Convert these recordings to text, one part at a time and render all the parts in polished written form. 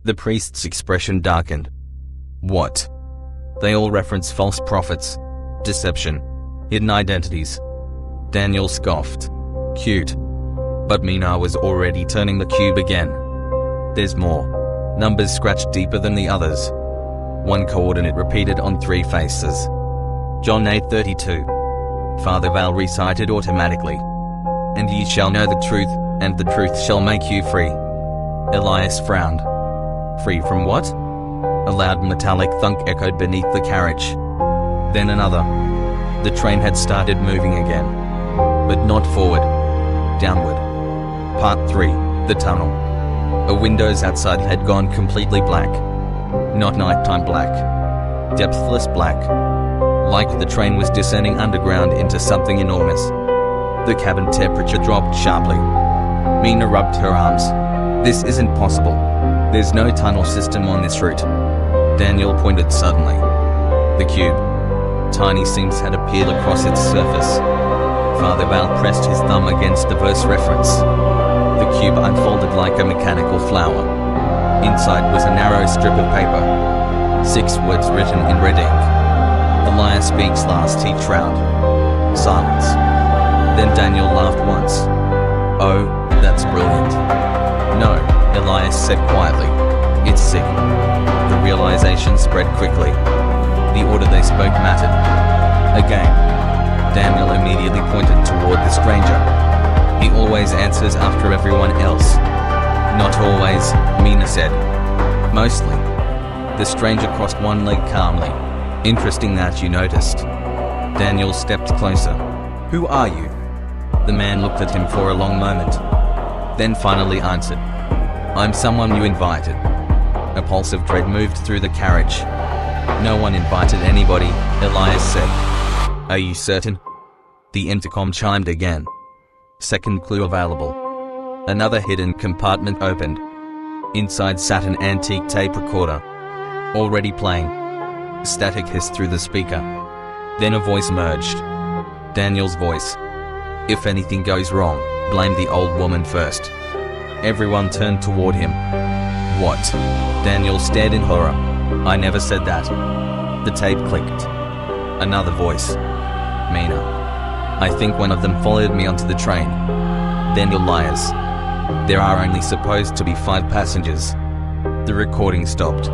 The priest's expression darkened. What? They all reference false prophets, deception, hidden identities. Daniel scoffed. Cute. But Mina was already turning the cube again. There's more. Numbers scratched deeper than the others. One coordinate repeated on 3 faces. John 8:32. Father Val recited automatically. And ye shall know the truth, and the truth shall make you free. Elias frowned. Free from what? A loud metallic thunk echoed beneath the carriage. Then another. The train had started moving again. But not forward. Downward. Part 3. The tunnel. The windows outside had gone completely black. Not nighttime black. Depthless black. Like the train was descending underground into something enormous. The cabin temperature dropped sharply. Mina rubbed her arms. This isn't possible. There's no tunnel system on this route. Daniel pointed suddenly. The cube. Tiny seams had appeared across its surface. Father Val pressed his thumb against the verse reference. The cube unfolded like a mechanical flower. Inside was a narrow strip of paper. 6 words written in red ink. Elias speaks last, he shroud. Silence. Then Daniel laughed once. Oh, that's brilliant. No, Elias said quietly. It's sick. The realization spread quickly. The order they spoke mattered. Again. Daniel immediately pointed toward the stranger. He always answers after everyone else. Not always, Mina said. Mostly. The stranger crossed one leg calmly. Interesting that you noticed. Daniel stepped closer. Who are you? The man looked at him for a long moment. Then finally answered. I'm someone you invited. A pulse of dread moved through the carriage. No one invited anybody, Elias said. Are you certain? The intercom chimed again. Second clue available. Another hidden compartment opened. Inside sat an antique tape recorder. Already playing. Static hissed through the speaker. Then a voice emerged. Daniel's voice. If anything goes wrong, blame the old woman first. Everyone turned toward him. What? Daniel stared in horror. I never said that. The tape clicked. Another voice. Mina. I think one of them followed me onto the train. Then you're liars. There are only supposed to be 5 passengers. The recording stopped.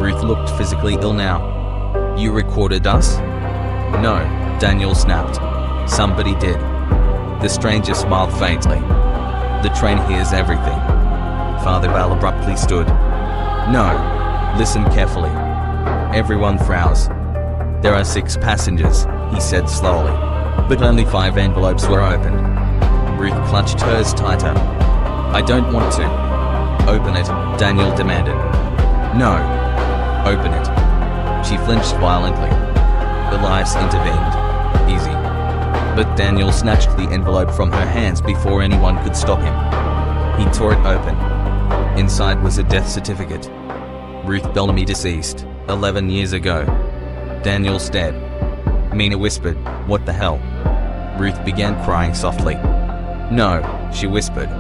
Ruth looked physically ill now. You recorded us? No, Daniel snapped. Somebody did. The stranger smiled faintly. The train hears everything. Father Val abruptly stood. No, listen carefully. Everyone frowns. There are 6 passengers, he said slowly. But only 5 envelopes were opened. Ruth clutched hers tighter. I don't want to. Open it, Daniel demanded. No. Open it. She flinched violently. Elias intervened. Easy. But Daniel snatched the envelope from her hands before anyone could stop him. He tore it open. Inside was a death certificate. Ruth Bellamy deceased, 11 years ago. Daniel stared. Mina whispered, what the hell? Ruth began crying softly. No, she whispered.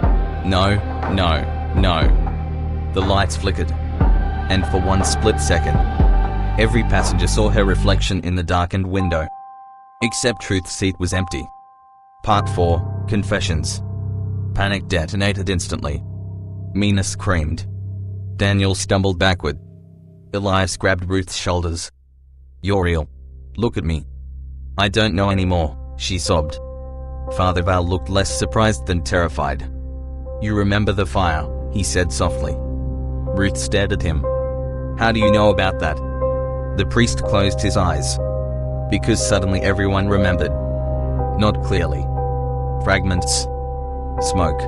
No, no, no. The lights flickered. And for one split second, every passenger saw her reflection in the darkened window. Except Ruth's seat was empty. Part 4, Confessions. Panic detonated instantly. Mina screamed. Daniel stumbled backward. Elias grabbed Ruth's shoulders. You're real. Look at me. I don't know anymore, she sobbed. Father Val looked less surprised than terrified. You remember the fire, he said softly. Ruth stared at him. How do you know about that? The priest closed his eyes. Because suddenly everyone remembered. Not clearly. Fragments. Smoke.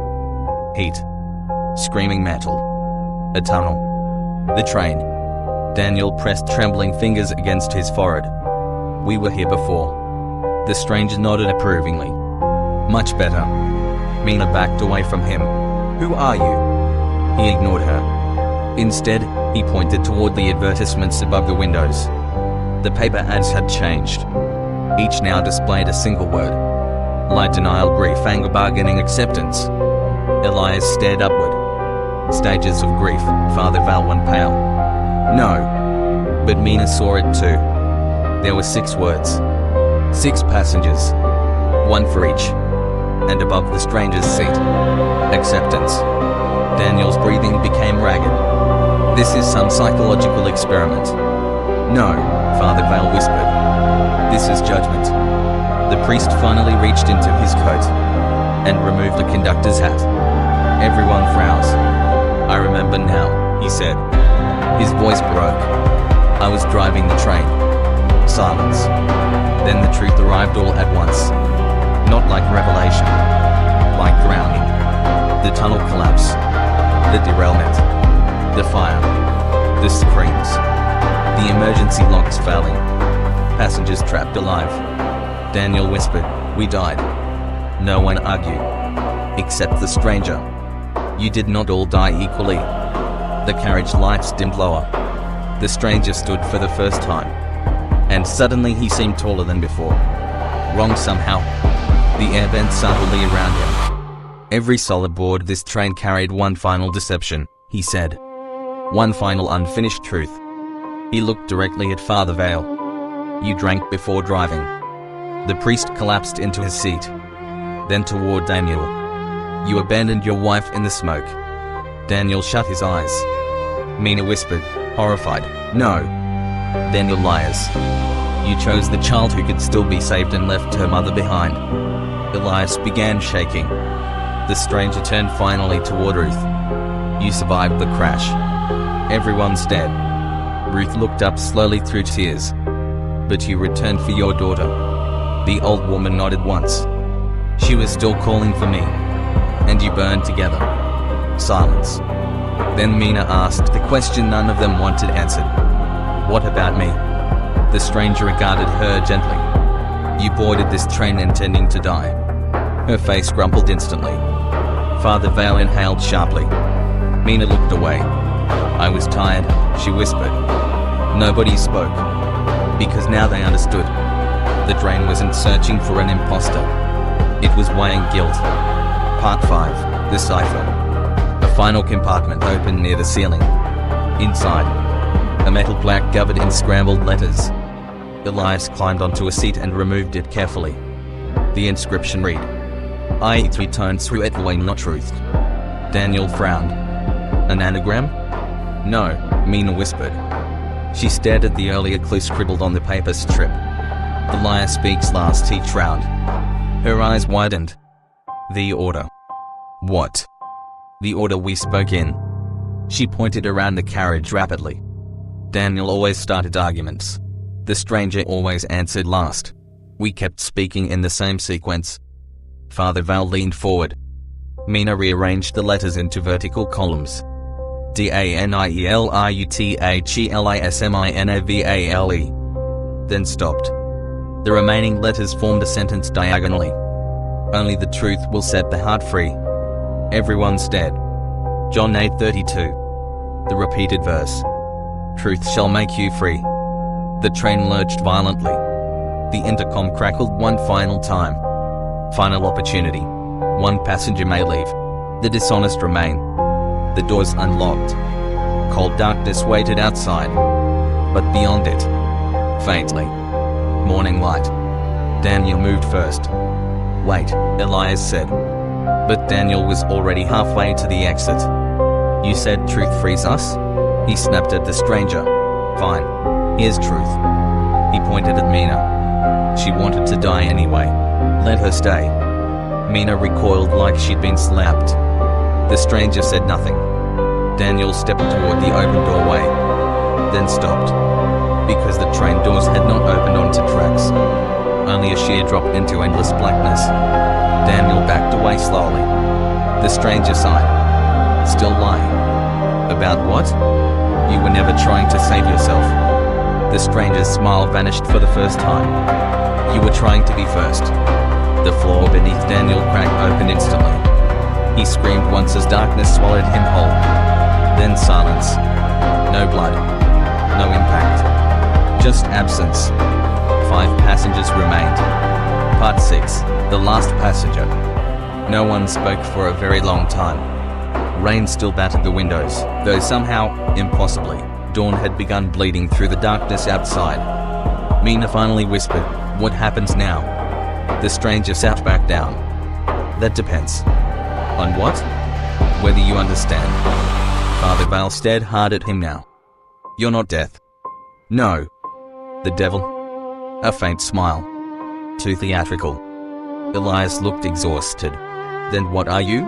Heat. Screaming metal. A tunnel. The train. Daniel pressed trembling fingers against his forehead. We were here before. The stranger nodded approvingly. Much better. Mina backed away from him. Who are you? He ignored her. Instead, he pointed toward the advertisements above the windows. The paper ads had changed. Each now displayed a single word. Lie, denial, grief, anger, bargaining, acceptance. Elias stared upward. Stages of grief, Father Val went pale. No. But Mina saw it too. There were 6 words. 6 passengers. 1 for each. And above the stranger's seat. Acceptance. Daniel's breathing became ragged. This is some psychological experiment. No, Father Val whispered. This is judgment. The priest finally reached into his coat and removed the conductor's hat. Everyone frowns. I remember now, he said. His voice broke. I was driving the train. Silence. Then the truth arrived all at once. Not like revelation. Like drowning. The tunnel collapse. The derailment. The fire. The screams. The emergency locks failing. Passengers trapped alive. Daniel whispered, we died. No one argued. Except the stranger. You did not all die equally. The carriage lights dimmed lower. The stranger stood for the first time. And suddenly he seemed taller than before. Wrong somehow. The air bent subtly around him. Every soul aboard this train carried one final deception, he said. One final unfinished truth. He looked directly at Father Vale. You drank before driving. The priest collapsed into his seat. Then toward Daniel. You abandoned your wife in the smoke. Daniel shut his eyes. Mina whispered, horrified, no. Then you're liars. You chose the child who could still be saved and left her mother behind. Elias began shaking. The stranger turned finally toward Ruth. You survived the crash. Everyone stared. Ruth looked up slowly through tears. But you returned for your daughter. The old woman nodded once. She was still calling for me. And you burned together. Silence. Then Mina asked the question none of them wanted answered. What about me? The stranger regarded her gently. You boarded this train intending to die. Her face crumpled instantly. Father Vale inhaled sharply. Mina looked away. I was tired, she whispered. Nobody spoke. Because now they understood. The train wasn't searching for an impostor. It was weighing guilt. Part 5, the cipher. A final compartment opened near the ceiling. Inside, a metal plaque covered in scrambled letters. Elias climbed onto a seat and removed it carefully. The inscription read, I 3 turns through it way not truth. Daniel frowned. An anagram? No, Mina whispered. She stared at the earlier clue scribbled on the paper strip. The liar speaks last, he frowned. Her eyes widened. The order. What? The order we spoke in. She pointed around the carriage rapidly. Daniel always started arguments. The stranger always answered last. We kept speaking in the same sequence. Father Val leaned forward. Mina rearranged the letters into vertical columns. DANIELRUTHELISMINAVALE. Then stopped. The remaining letters formed a sentence diagonally. Only the truth will set the heart free. Everyone stared. John 8:32. The repeated verse. Truth shall make you free. The train lurched violently. The intercom crackled one final time. Final opportunity. One passenger may leave. The dishonest remain. The doors unlocked. Cold darkness waited outside. But beyond it, faintly, morning light. Daniel moved first. Wait, Elias said. But Daniel was already halfway to the exit. You said truth frees us? He snapped at the stranger. Fine. Here's truth. He pointed at Mina. She wanted to die anyway. Let her stay. Mina recoiled like she'd been slapped. The stranger said nothing. Daniel stepped toward the open doorway, then stopped. Because the train doors had not opened onto tracks. Only a sheer drop into endless blackness. Daniel backed away slowly. The stranger sighed. Still lying. About what? You were never trying to save yourself. The stranger's smile vanished for the first time. You were trying to be first. The floor beneath Daniel cracked open instantly. He screamed once as darkness swallowed him whole. Then silence. No blood. No impact. Just absence. 5 passengers remained. Part 6. The last passenger. No one spoke for a very long time. Rain still battered the windows, though somehow, impossibly, dawn had begun bleeding through the darkness outside. Mina finally whispered, "What happens now?" The stranger sat back down. "That depends." "On what?" "Whether you understand." Father Val stared hard at him now. "You're not death." "No." "The devil?" A faint smile. Too theatrical. Elias looked exhausted. "Then what are you?"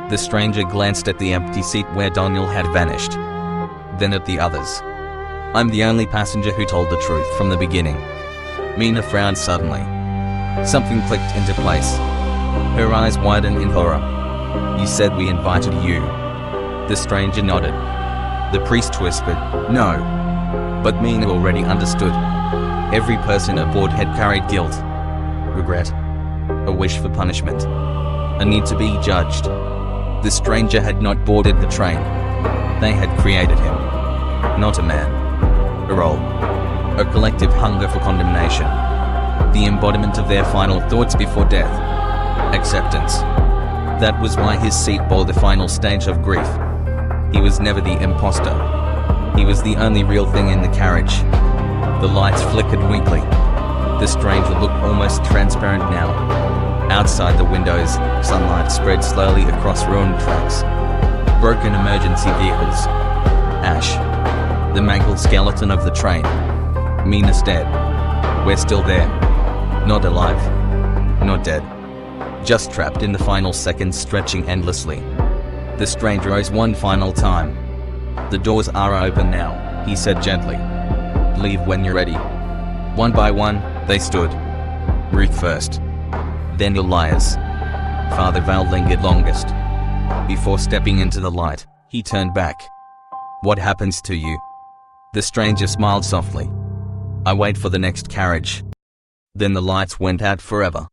The stranger glanced at the empty seat where Daniel had vanished. Then at the others. "I'm the only passenger who told the truth from the beginning." Mina frowned suddenly. Something clicked into place. Her eyes widened in horror. "You said we invited you." The stranger nodded. The priest whispered, "No." But Mina already understood. Every person aboard had carried guilt, regret, a wish for punishment, a need to be judged. The stranger had not boarded the train. They had created him. Not a man. A role. A collective hunger for condemnation. The embodiment of their final thoughts before death. Acceptance. That was why his seat bore the final stage of grief. He was never the impostor. He was the only real thing in the carriage. The lights flickered weakly. The stranger looked almost transparent now. Outside the windows, sunlight spread slowly across ruined tracks. Broken emergency vehicles. Ash. The mangled skeleton of the train. Mina's dead. We're still there. Not alive. Not dead. Just trapped in the final seconds, stretching endlessly. The stranger rose one final time. "The doors are open now," he said gently. "Leave when you're ready." One by one, they stood. Ruth first. Then Elias. Father Val lingered longest. Before stepping into the light, he turned back. "What happens to you?" The stranger smiled softly. "I wait for the next carriage." Then the lights went out forever.